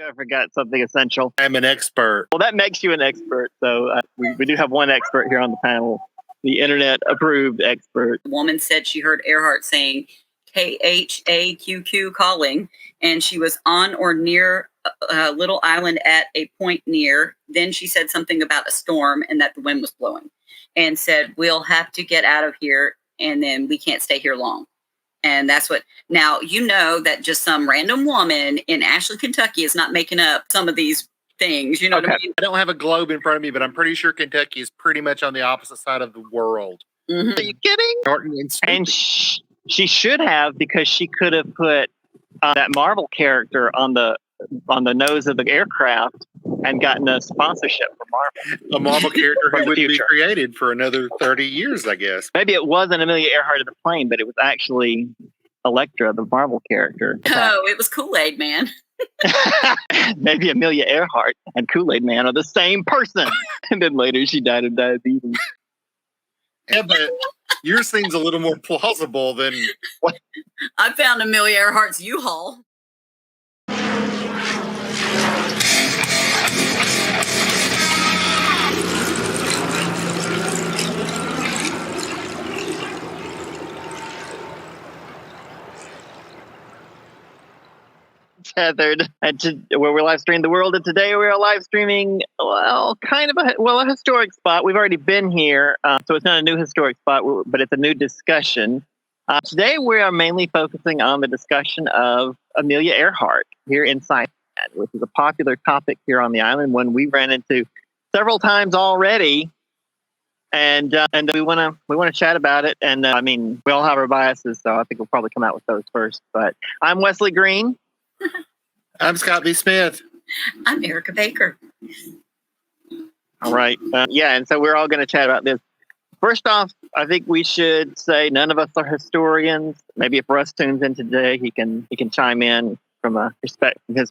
I forgot something essential. I'm an expert. Well, that makes you an expert. So we do have one expert here on the panel, the internet-approved expert. The woman said she heard Earhart saying KHAQQ calling, and she was on or near a little island at a point near. Then she said something about a storm and that the wind was blowing, and said, we'll have to get out of here, and then we can't stay here long. And that's what, now, you know that just some random woman in Ashland, Kentucky is not making up some of these things. You know what I mean? I don't have a globe in front of me, but I'm pretty sure Kentucky is pretty much on the opposite side of the world. Mm-hmm. Are you kidding? And she should have, because she could have put that Marvel character on the nose of the aircraft and gotten a sponsorship from Marvel. A Marvel character who would be created for another 30 years, I guess. Maybe it wasn't Amelia Earhart in the plane, but it was actually Elektra, the Marvel character. Oh, it was Kool-Aid Man. Maybe Amelia Earhart and Kool-Aid Man are the same person. And then later she died of diabetes. Yeah, but yours seems a little more plausible than what? I found Amelia Earhart's U-Haul. Tethered, where we're live streaming the world, and today we are live streaming, well, kind of a historic spot. We've already been here, so it's not a new historic spot, but it's a new discussion. Today we are mainly focusing on the discussion of Amelia Earhart here in Saipan, which is a popular topic here on the island, one we ran into several times already, and we want to chat about it. And I mean, we all have our biases, so I think we'll probably come out with those first. But I'm Wesley Green. I'm Scott B. Smith. I'm Erica Baker. All right. And so we're all going to chat about this. First off, I think we should say none of us are historians. Maybe if Russ tunes in today, he can chime in from his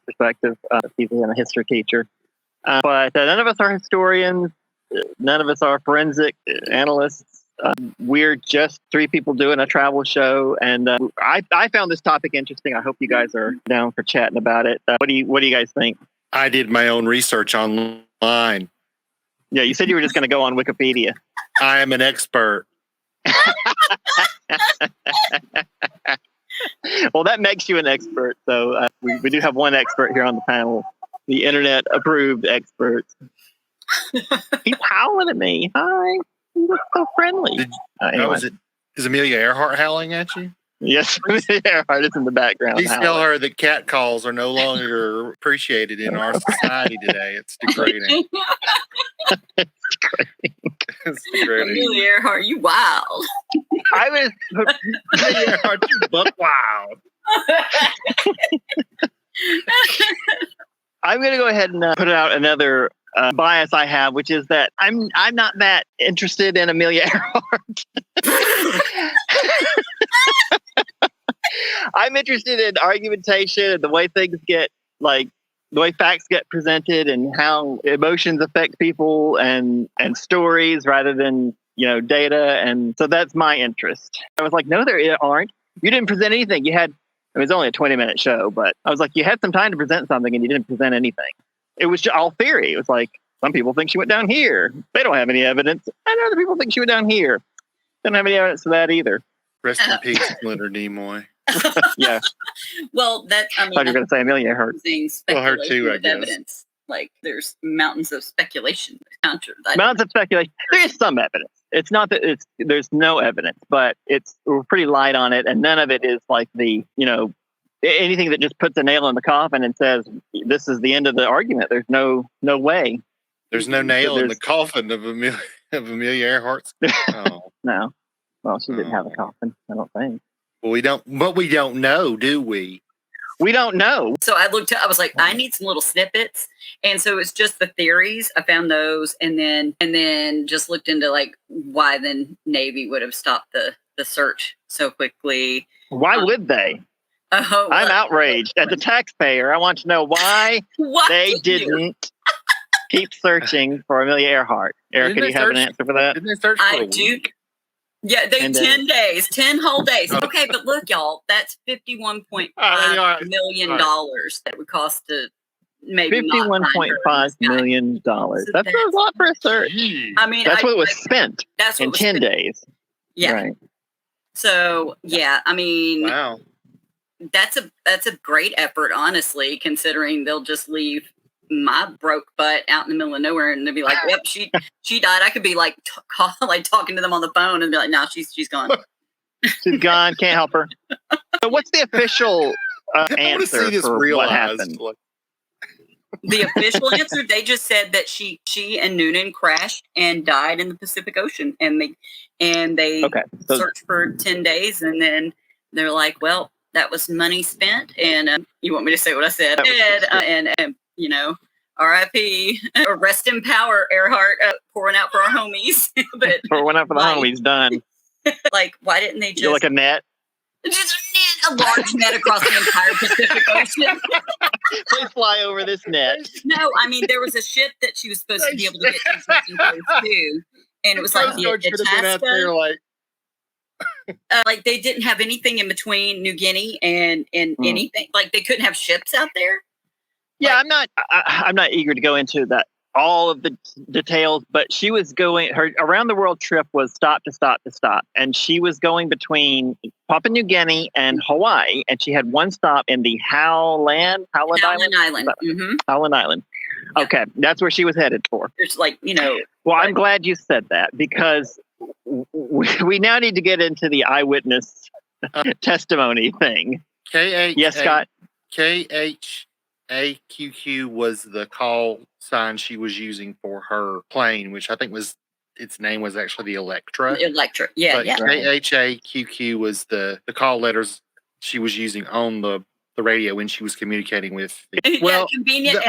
perspective. He's a history teacher. But none of us are historians. None of us are forensic analysts. We're just three people doing a travel show, and I found this topic interesting. I hope you guys are down for chatting about it. What do you guys think? I did my own research online. Yeah, you said you were just going to go on Wikipedia. I am an expert. Well, that makes you an expert. So we do have one expert here on the panel, the internet-approved expert. He's howling at me. Hi. You look so friendly. Anyway. Is Amelia Earhart howling at you? Yes, Amelia Earhart is in the background. Please tell her that cat calls are no longer appreciated in our society today. It's degrading. It's degrading. Amelia Earhart, you wild. Amelia Earhart, you buck wild. I'm going to go ahead and put out another bias I have, which is that I'm not that interested in Amelia Earhart. I'm interested in argumentation and the way things get, like the way facts get presented and how emotions affect people and stories rather than data. And so that's my interest. I was like, no, there aren't. You didn't present anything. It was only a 20-minute show, but I was like, you had some time to present something and you didn't present anything. It was all theory. It was like, some people think she went down here. They don't have any evidence. And other people think she went down here. They don't have any evidence of that either. Rest in peace, Leonard Nimoy. Yeah. Well, I thought you were going to say Amelia Earhart. Well, her too, I guess. Evidence. Like, there's mountains of speculation. Mountains of speculation. There is some evidence. It's not that there's no evidence, but we're pretty light on it. And none of it is like anything that just puts a nail in the coffin and says, this is the end of the argument. There's no way. There's no nail in the coffin of Amelia Earhart's. Oh. No. Well, she didn't have a coffin, I don't think. Well, we don't know, do we? We don't know. So I was like, I need some little snippets. And so it's just the theories. I found those and then just looked into like why the Navy would have stopped the search so quickly. Why would they? I'm outraged. As a taxpayer, I want to know why they didn't keep searching for Amelia Earhart. Erica, do you have an answer for that? Didn't they search for I do. Yeah, 10 days, 10 whole days. Okay, but look, y'all, that's $51.5 million that would cost to maybe not find her in the $51.5 sky. million. So That's a lot for a search. I mean, That's what was spent that's what in was 10 spent. days. Yeah. Right. So yeah, I mean, Wow. that's a great effort, honestly, considering they'll just leave my broke butt out in the middle of nowhere and they'll be like, "Yep, she died." I could be like talking to them on the phone and be like, "No, she's gone." She's gone. Can't help her. So what's the official I want to answer see this for what realized. happened? Like, The official answer, they just said that she and Noonan crashed and died in the Pacific Ocean, and they Okay. So searched for 10 days, and then they're like, "Well, that was money spent." And you want me to say what I said? And you know, R.I.P. or rest in power, Earhart, pouring out for our homies. But for one up for the homies, done. like, why didn't they You're just like a net. just knit a large net across the entire Pacific Ocean? Please fly over this net. No, I mean, there was a ship that she was supposed to be able to get to just in case too, and it was like the Coast Guard should have been out there Itasca. Like they didn't have anything in between New Guinea and anything. Like they couldn't have ships out there. Yeah, I'm not eager to go into that all of the details, but she was going, her around the world trip was stop to stop to stop, and she was going between Papua New Guinea and Hawaii, and she had one stop in the Howland Island. Mm-hmm. Howland Island. Yeah. Okay, that's where she was headed for. It's like, you know. Well, I'm glad you said that, because we now need to get into the eyewitness testimony thing. Yes, Scott. KHAQQ was the call sign she was using for her plane, which I think was its name was actually the Electra. Yeah, but yeah. KHAQQ was the call letters she was using on the radio when she was communicating with. Well, convenient.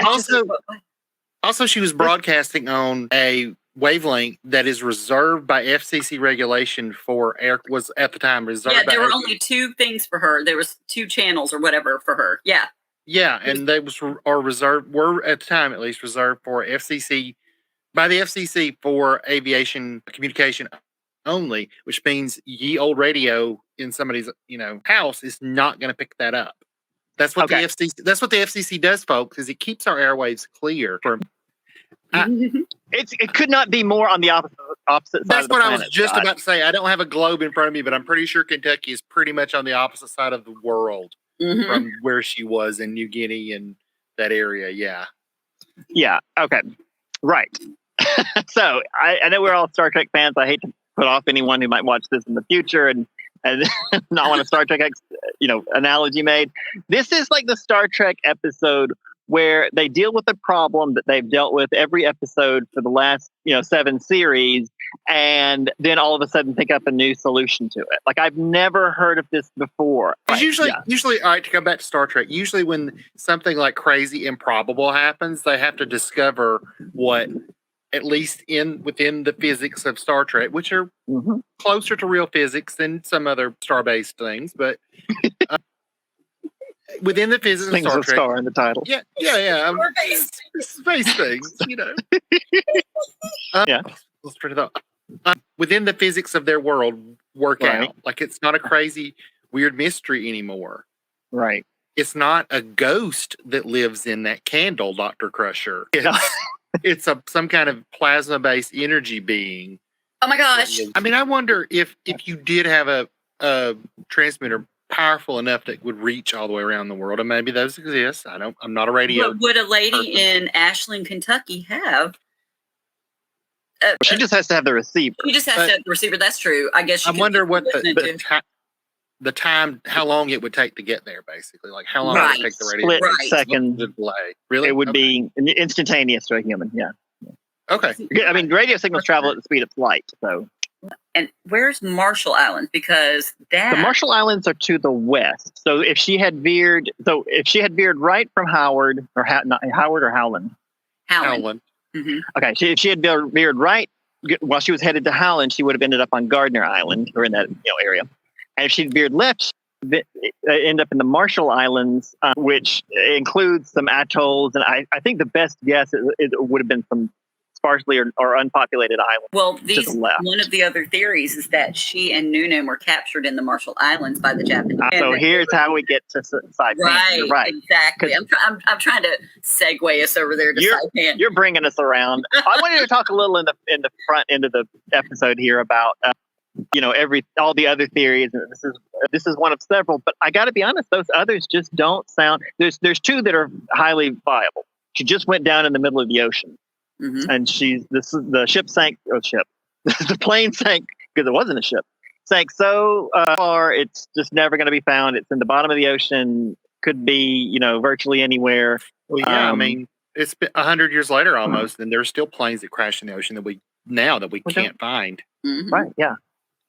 Also, she was broadcasting on a wavelength that is reserved by FCC regulation for air. Was at the time reserved. Yeah, there by were only two things for her. There was 2 channels or whatever for her. Yeah. Yeah, and they were at the time at least reserved for FCC by the FCC for aviation communication only, which means ye old radio in somebody's house is not going to pick that up. That's what the FCC. That's what the FCC does, folks. Is it keeps our airwaves clear from. It could not be more on the opposite side of the planet. That's what I was just about to say. I don't have a globe in front of me, but I'm pretty sure Kentucky is pretty much on the opposite side of the world. Mm-hmm. From where she was in New Guinea and that area. Yeah. Okay. Right. So I know we're all Star Trek fans. I hate to put off anyone who might watch this in the future and not want a Star Trek analogy made. This is like the Star Trek episode where they deal with a problem that they've dealt with every episode for the last 7 series, and then all of a sudden pick up a new solution to it. Like, I've never heard of this before. Usually, all right, to come back to Star Trek, usually when something like crazy improbable happens, they have to discover what, at least within the physics of Star Trek, which are closer to real physics than some other star-based things, but within the physics of Star Trek. Star in the title. Yeah. Space things, Yeah. Let's turn it up. Within the physics of their world, work out. Like, it's not a crazy, weird mystery anymore. Right. It's not a ghost that lives in that candle, Dr. Crusher. It's some kind of plasma-based energy being. Oh my gosh! I mean, I wonder if you did have a transmitter powerful enough that would reach all the way around the world, and maybe those exist. I'm not a radio. What would a lady in Ashland, Kentucky have? She just has to have the receiver. She just has to have the receiver. That's true. I guess. I wonder what the time, how long it would take to get there. Basically, like how long it would take the radio. Split second delay. Really, it would be instantaneous to a human. Yeah. Okay. I mean, radio signals travel at the speed of light. So. And where's Marshall Islands? Because the Marshall Islands are to the west. So if she had veered, right from Howard or Howard or Howland. Howland. Mm-hmm. Okay. If she had veered right while she was headed to Howland, she would have ended up on Gardner Island or in that area. And if she'd veered left, end up in the Marshall Islands, which includes some atolls. And I think the best guess it would have been some sparsely or unpopulated island. Well, to the left. one of the other theories is that she and Noonan were captured in the Marshall Islands by the Japanese. So here's how we get to Saipan. Right, Right. Exactly. I'm trying to segue us over there to Saipan. You're bringing us around. I wanted to talk a little in the front end of the episode here about all the other theories. This is one of several, but I got to be honest, those others just don't sound. There's two that are highly viable. She just went down in the middle of the ocean, and the ship sank. The plane sank because it wasn't a ship. Sank so far, it's just never going to be found. It's in the bottom of the ocean. Could be, virtually anywhere. Well, yeah, I mean, it's been 100 years later almost, and there's still planes that crash in the ocean that we can't find. Right? Yeah.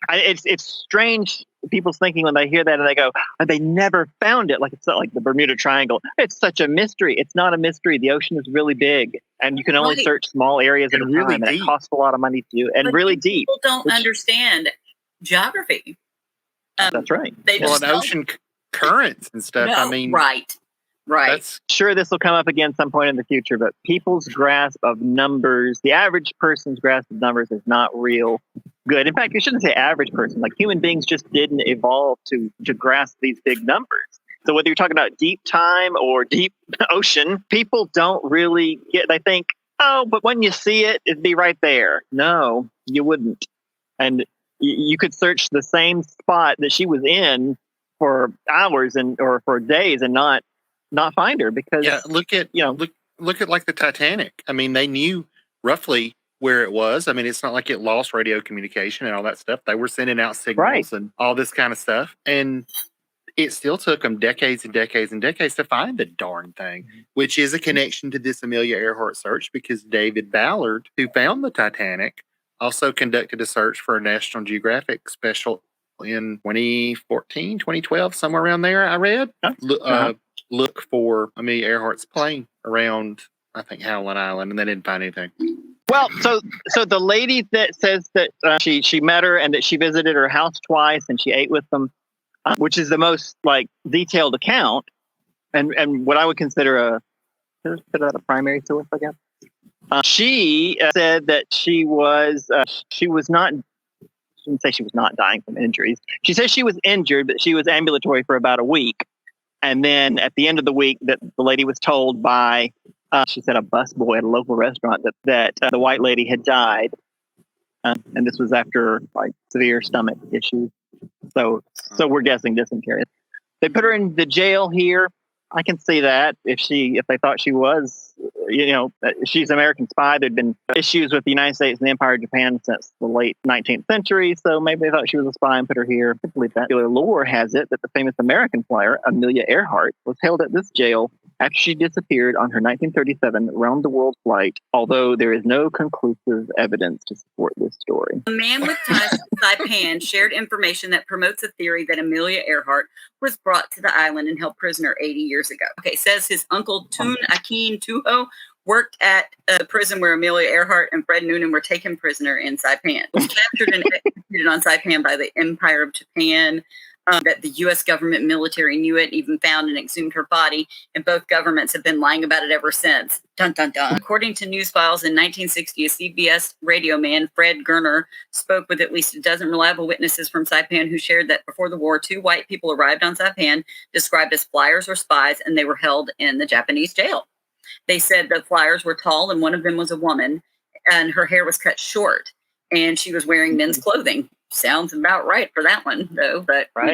It's strange people's thinking when they hear that and they go, oh, they never found it. Like it's not like the Bermuda Triangle. It's such a mystery. It's not a mystery. The ocean is really big, and you can only search small areas at a really time, and it costs a lot of money to do, and really deep. People don't understand geography. That's right. An ocean currents and stuff. No, I mean, right. Sure, this will come up again some point in the future, but people's grasp of numbers, the average person's grasp of numbers is not real good. In fact, you shouldn't say average person. Like human beings just didn't evolve to grasp these big numbers. So whether you're talking about deep time or deep ocean, people don't really get, they think, oh, but when you see it, it'd be right there. No, you wouldn't. And you could search the same spot that she was in for hours or for days and not find her because look at like the Titanic. I mean, they knew roughly where it was. I mean, it's not like it lost radio communication and all that stuff. They were sending out signals and all this kind of stuff, and it still took them decades and decades and decades to find the darn thing, which is a connection to this Amelia Earhart search because David Ballard, who found the Titanic, also conducted a search for a National Geographic special in 2014, 2012, somewhere around there. I read. Look for Amelia Earhart's plane around, I think, Howland Island, and they didn't find anything. Well, so the lady that says that she met her and that she visited her house twice and she ate with them, which is the most detailed account, and what I would consider a primary source, I guess. She said that she was not. I shouldn't say she was not dying from injuries. She says she was injured, but she was ambulatory for about a week. And then at the end of the week, that the lady was told by, she said, a busboy at a local restaurant that the white lady had died. And this was after severe stomach issues. So we're guessing dysentery. They put her in the jail here. I can see that if they thought she was, she's an American spy. There'd been issues with the United States and the Empire of Japan since the late 19th century. So maybe they thought she was a spy and put her here. I believe that. Lore has it that the famous American flyer, Amelia Earhart, was held at this jail after she disappeared on her 1937 round-the-world flight, although there is no conclusive evidence to support this story. A man with ties to Saipan shared information that promotes a theory that Amelia Earhart was brought to the island and held prisoner 80 years ago. Okay, says his uncle Tun Akin Tuho worked at a prison where Amelia Earhart and Fred Noonan were taken prisoner in Saipan. Was captured and executed on Saipan by the Empire of Japan. That the U.S. government military knew it, even found and exhumed her body, and both governments have been lying about it ever since. Dun, dun, dun. According to news files, in 1960, a CBS radio man, Fred Gerner, spoke with at least a dozen reliable witnesses from Saipan who shared that before the war, 2 white people arrived on Saipan, described as flyers or spies, and they were held in the Japanese jail. They said the flyers were tall, and one of them was a woman, and her hair was cut short, and she was wearing men's clothing. Sounds about right for that one, though. But that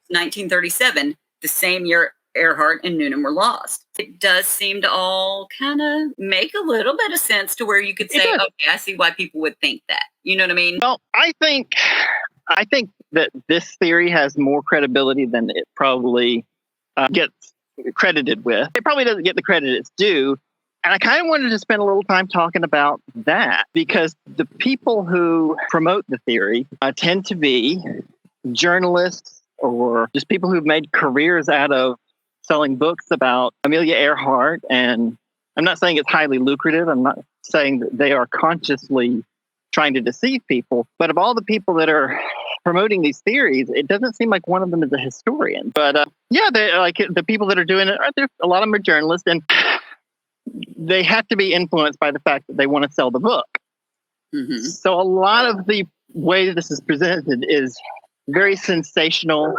1937, the same year Earhart and Noonan were lost. It does seem to all kind of make a little bit of sense to where you could say, okay, I see why people would think that. You know what I mean? Well, I think that this theory has more credibility than it probably gets credited with. It probably doesn't get the credit it's due. And I kind of wanted to spend a little time talking about that because the people who promote the theory tend to be journalists or just people who've made careers out of selling books about Amelia Earhart. And I'm not saying it's highly lucrative. I'm not saying that they are consciously trying to deceive people. But of all the people that are promoting these theories, it doesn't seem like one of them is a historian. But the people that are doing it, a lot of them are journalists. And they have to be influenced by the fact that they want to sell the book. Mm-hmm. So a lot of the way that this is presented is very sensational,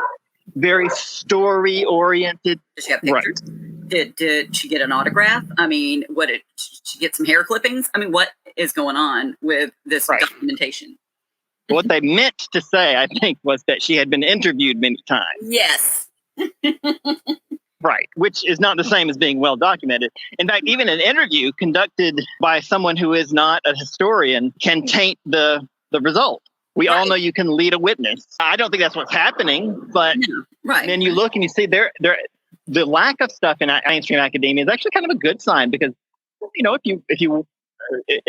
very story oriented. Does she have pictures? Right. Did she get an autograph? I mean, what did she get? Some hair clippings? I mean, what is going on with this documentation? What they meant to say, I think, was that she had been interviewed many times. Yes. Right, which is not the same as being well documented. In fact, even an interview conducted by someone who is not a historian can taint the result. We all know you can lead a witness. I don't think that's what's happening, but then you look and you see the lack of stuff in mainstream academia is actually kind of a good sign, because if you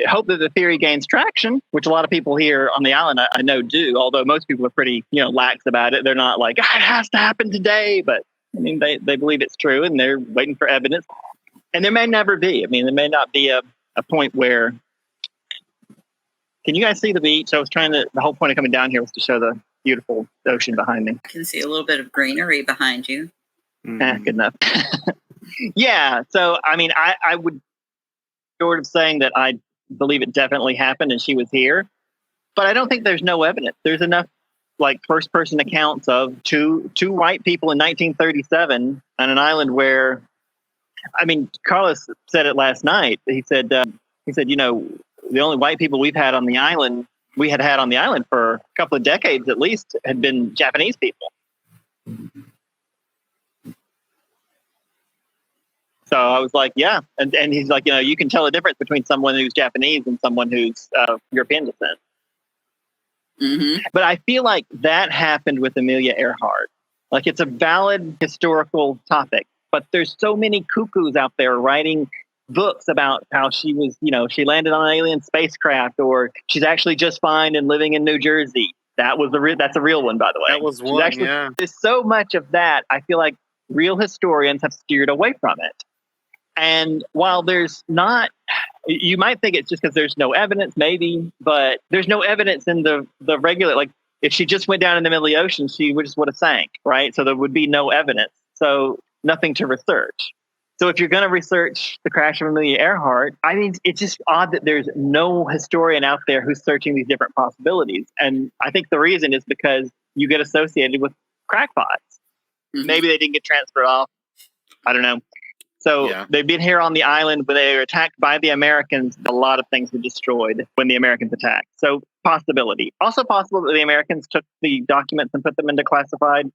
hope that the theory gains traction, which a lot of people here on the island I know do, although most people are pretty lax about it. They're not like, it has to happen today, but I mean they believe it's true and they're waiting for evidence. And there may never be. I mean, there may not be a point where. Can you guys see the beach? The whole point of coming down here was to show the beautiful ocean behind me. I can see a little bit of greenery behind you. Good enough. Yeah. So, I mean, I would sort of saying that I believe it definitely happened and she was here, but I don't think there's no evidence. There's enough first person accounts of two white people in 1937 on an island where, I mean, Carlos said it last night. He said, the only white people we had had on the island for a couple of decades at least had been Japanese people. So I was like, yeah. And he's like, you can tell a difference between someone who's Japanese and someone who's European descent. Mm-hmm. But I feel like that happened with Amelia Earhart. Like, it's a valid historical topic, but there's so many cuckoos out there writing books about how she was, she landed on an alien spacecraft, or she's actually just fine and living in New Jersey. That's a real one, by the way. That was one. There's so much of that. I feel like real historians have steered away from it. And while there's not, you might think it's just because there's no evidence, maybe, but there's no evidence in the regular, like if she just went down in the middle of the ocean, she just would have sank, right? So there would be no evidence. So nothing to research. So if you're going to research the crash of Amelia Earhart, I mean, it's just odd that there's no historian out there who's searching these different possibilities. And I think the reason is because you get associated with crackpots. Mm-hmm. Maybe they didn't get transferred off. I don't know. So they've been here on the island, but they were attacked by the Americans. A lot of things were destroyed when the Americans attacked. So possibility. Also possible that the Americans took the documents and put them into classified,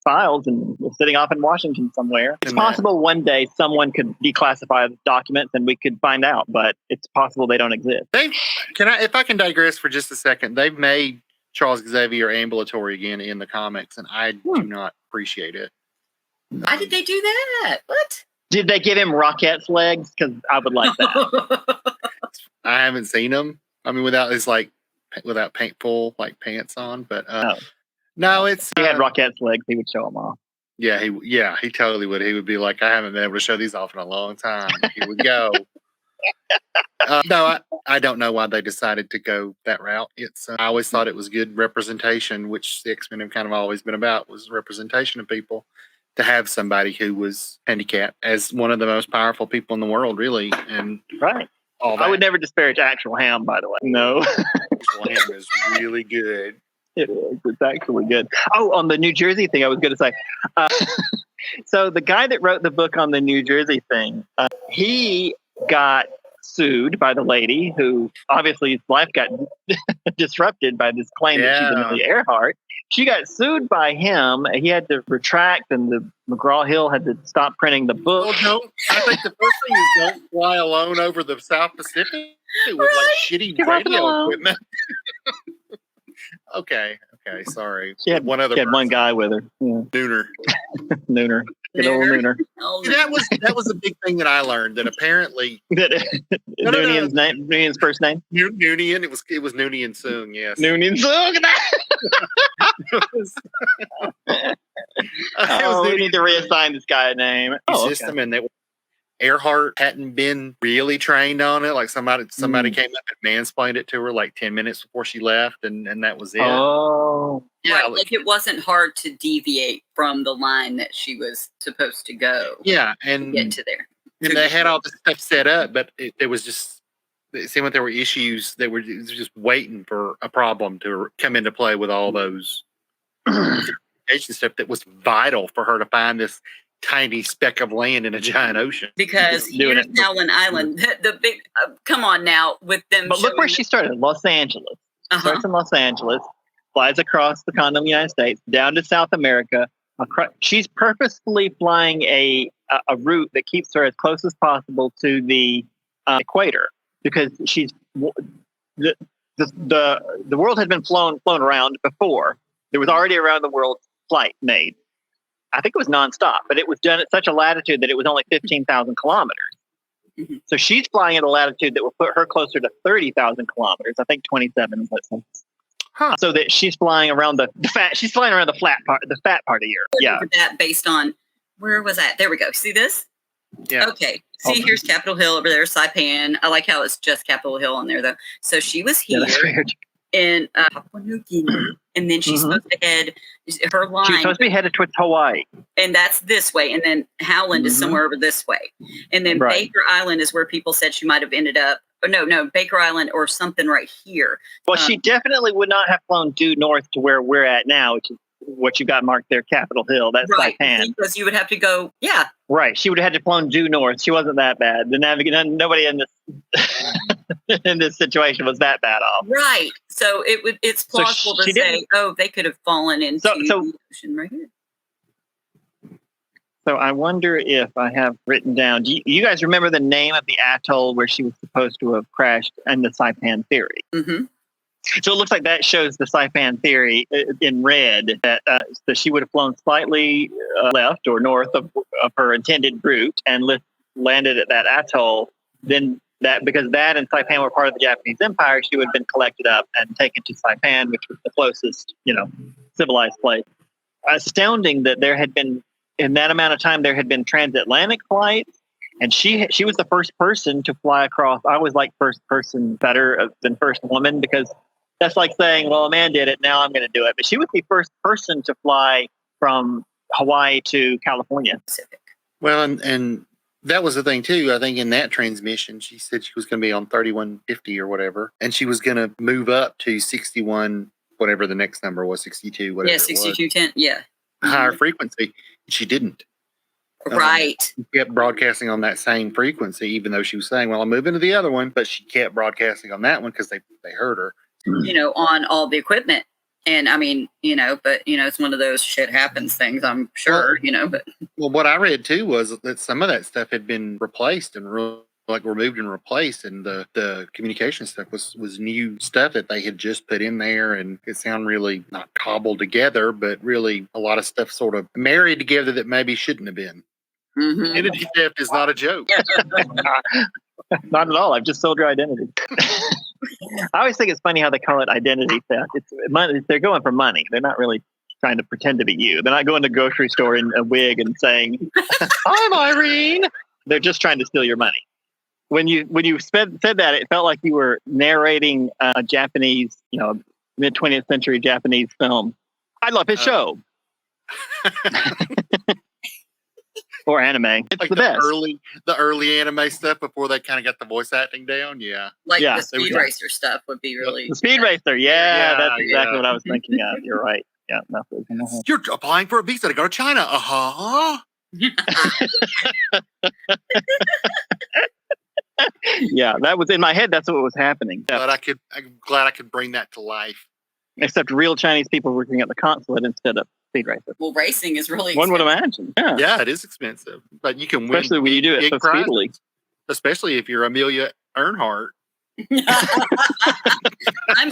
files and were sitting off in Washington somewhere. It's possible one day someone could declassify the documents and we could find out, but it's possible they don't exist. If I can digress for just a second, they've made Charles Xavier ambulatory again in the comics, and I do not appreciate it. Why did they do that? What? Did they give him Rockette's legs? Because I would like that. I haven't seen him. I mean, without full pants on, but no, it's he had Rockette's legs. He would show them off. Yeah, he totally would. He would be like, I haven't been able to show these off in a long time. Here we go. No, I don't know why they decided to go that route. I always thought it was good representation, which the X-Men have kind of always been about, was representation of people. To have somebody who was handicapped as one of the most powerful people in the world, really, and all that. I would never disparage Actual Ham, by the way. No, Actual Ham is really good. It is. It's actually good. Oh, on the New Jersey thing, I was going to say. So the guy that wrote the book on the New Jersey thing, he got sued by the lady who obviously his life got disrupted by this claim that she's Amelia Earhart. She got sued by him. He had to retract, and the McGraw-Hill had to stop printing the book. Well, I think the first thing is don't fly alone over the South Pacific with shitty radio equipment. Okay, sorry. She had one guy with her. Yeah. Nooner. Good old Nooner. That was a big thing that I learned, that apparently Noonion's first name? Noonian. It was Noonian Soong, yes. Noonian Soong. We need to reassign this guy a name. Earhart hadn't been really trained on it. Like somebody came up and mansplained it to her like 10 minutes before she left, and that was it. Oh. Yeah, like it wasn't hard to deviate from the line that she was supposed to go. Yeah, and get to there. And they had all this stuff set up, but it was just, it seemed like there were issues that were just waiting for a problem to come into play with all those communication stuff that was vital for her to find this tiny speck of land in a giant ocean. Because here's Howland Island, the big, come on now with them. But look where she started, Los Angeles. Starts in Los Angeles, flies across the continental United States, down to South America. She's purposefully flying a route that keeps her as close as possible to the equator, because the world had been flown around before. There was already around the world flight made. I think it was nonstop, but it was done at such a latitude that it was only 15,000 kilometers. Mm-hmm. So she's flying at a latitude that will put her closer to 30,000 kilometers. I think 27. So that she's flying around the fat. She's flying around the fat part of Europe. Yeah. That based on where was that? There we go. See this? Yeah. Okay. See, here's Capitol Hill over there, Saipan. I like how it's just Capitol Hill on there, though. So she was here in Papua New Guinea, and then she's supposed to head her line. She's supposed to be headed towards Hawaii, and that's this way. And then Howland is somewhere over this way, and then Baker Island is where people said she might have ended up. No, Baker Island or something right here. Well, she definitely would not have flown due north to where we're at now, which is what you got marked there, Capitol Hill. That's Saipan. Because you would have to go, Right. She would have had to flown due north. She wasn't that bad. The nobody in this in this situation was that bad off. Right. So it's plausible to say, they could have fallen into the ocean right here. So I wonder if I have written down, do you guys remember the name of the atoll where she was supposed to have crashed and the Saipan theory? Mm-hmm. So it looks like that shows the Saipan theory in red, that she would have flown slightly left or north of her intended route and landed at that atoll. Then because that and Saipan were part of the Japanese Empire, she would have been collected up and taken to Saipan, which was the closest, civilized place. Astounding that there had been, in that amount of time, there had been transatlantic flights, and she was the first person to fly across. I was like first person better than first woman, because that's like saying, well, a man did it, now I'm going to do it. But she was the first person to fly from Hawaii to California. Well, and that was the thing too. I think in that transmission, she said she was going to be on 3150 or whatever, and she was going to move up to 61, whatever the next number was, 62, whatever. Yeah, 6210. Yeah. Higher frequency. She didn't. Right. She kept broadcasting on that same frequency, even though she was saying, well, I'm moving to the other one, but she kept broadcasting on that one because they heard her. On all the equipment. And I mean, but it's one of those shit happens things, I'm sure, but. Well, what I read too was that some of that stuff had been replaced and removed and replaced, and the communication stuff was new stuff that they had just put in there, and it sounded really not cobbled together, but really a lot of stuff sort of married together that maybe shouldn't have been. Mm-hmm. Identity theft is not a joke. Not at all. I've just sold your identity. I always think it's funny how they call it identity theft. It's money. They're going for money. They're not really trying to pretend to be you. They're not going to the grocery store in a wig and saying, "I'm Irene." They're just trying to steal your money. When you said that, it felt like you were narrating a Japanese, mid 20th century Japanese film. I love his show. Or anime. It's like the best. The early anime stuff before they kind of got the voice acting down. Yeah. The Speed Racer stuff would be really. The Speed Racer. Yeah, that's exactly what I was thinking of. You're right. Yeah. You're applying for a visa to go to China. Yeah, that was in my head. That's what was happening. But I'm glad I could bring that to life. Except real Chinese people working at the consulate instead of Speed Racer. Well, racing is really expensive. One would imagine. Yeah, it is expensive, but you can win. Especially when you do it so speedily. Especially if you're Amelia Earhart. I'm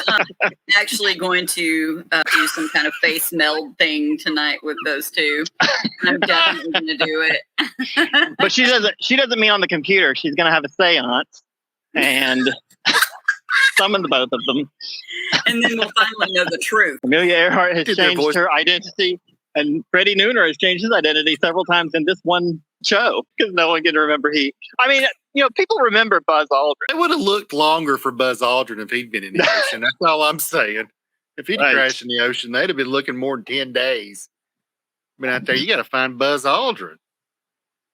actually going to do some kind of face meld thing tonight with those two. I'm definitely going to do it. But she doesn't mean on the computer. She's going to have a seance and summon the both of them. And then we'll finally know the truth. Amelia Earhart has changed her identity, and Freddie Nooner has changed his identity several times in this one show because no one can remember people remember Buzz Aldrin. It would have looked longer for Buzz Aldrin if he'd been in the ocean. That's all I'm saying. If he'd crashed in the ocean, they'd have been looking more than 10 days. Been out there, you got to find Buzz Aldrin.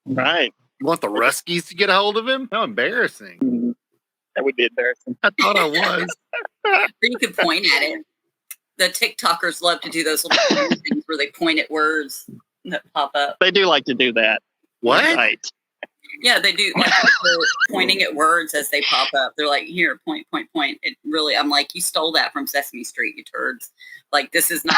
Right. Want the Ruskies to get a hold of him? How embarrassing. That would be embarrassing. I thought I was. Or you could point at it. The TikTokers love to do those little things where they point at words that pop up. They do like to do that. What? Right. Yeah, they do. Like they're pointing at words as they pop up. They're like, here, point, point, point. It really, I'm like, you stole that from Sesame Street, you turds. Like, this is not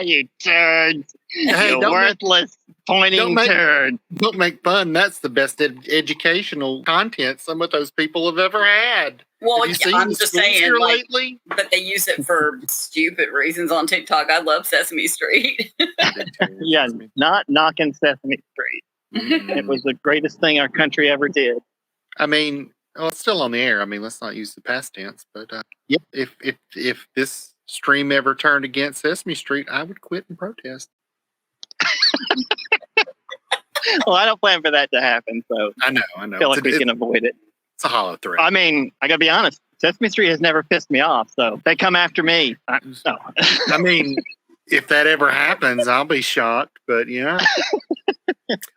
You turds. Hey, You worthless pointing turd. Don't make fun. That's the best educational content some of those people have ever had. Well, Have you seen I'm the just schools saying, here like, lately? but they use it for stupid reasons on TikTok. I love Sesame Street. Yeah, not knocking Sesame Street. It was the greatest thing our country ever did. I mean, well, it's still on the air. I mean, let's not use the past tense, but yep. If this stream ever turned against Sesame Street, I would quit and protest. Well, I don't plan for that to happen, so I know. I feel like we can avoid it. It's a hollow threat. I mean, I gotta be honest. Sesame Street has never pissed me off, so they come after me. No. I mean, if that ever happens, I'll be shocked. But yeah,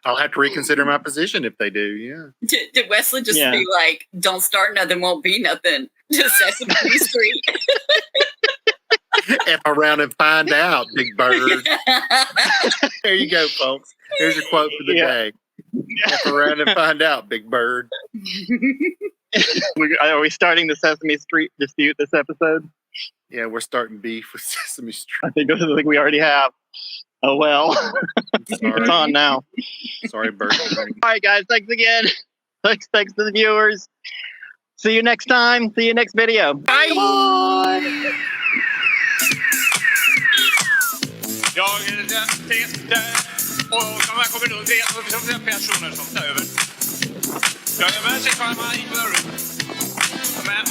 I'll have to reconsider my position if they do. Yeah. Did Wesley just be like, "Don't start nothing, won't be nothing"? To Sesame Street. F around and find out, big bird. There you go, folks. Here's your quote for the day. F around and find out, big bird. Are we starting the Sesame Street dispute this episode? Yeah, we're starting beef with Sesame Street. I think we already have. Oh, well. It's on now. Sorry, bird. All right, guys. Thanks again. Thanks to the viewers. See you next time. See you next video. Bye. Bye. Jag är där och de här kommer då det personer som tar över. Jag är med sig kvar med i början. Men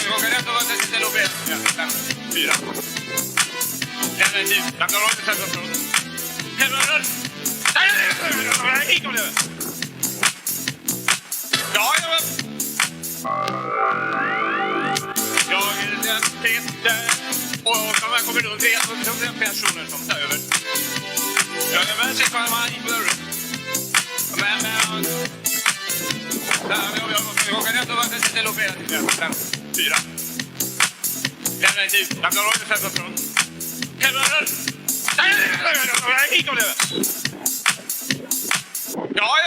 jag kan rätta vad det ställer upp igen. Ja, 4. Den är tid. Jag kan råda sätta från. Hemma. Nej, kom det. Ja, jag är där och de här kommer då det personer som tar över. Jag är med sig kvar med i början. Men jag kan rätta vad det ställer upp igen. 5, 4. Den är tid. Jag kan råda sätta från. Hemma. Nej, kom det. Ja,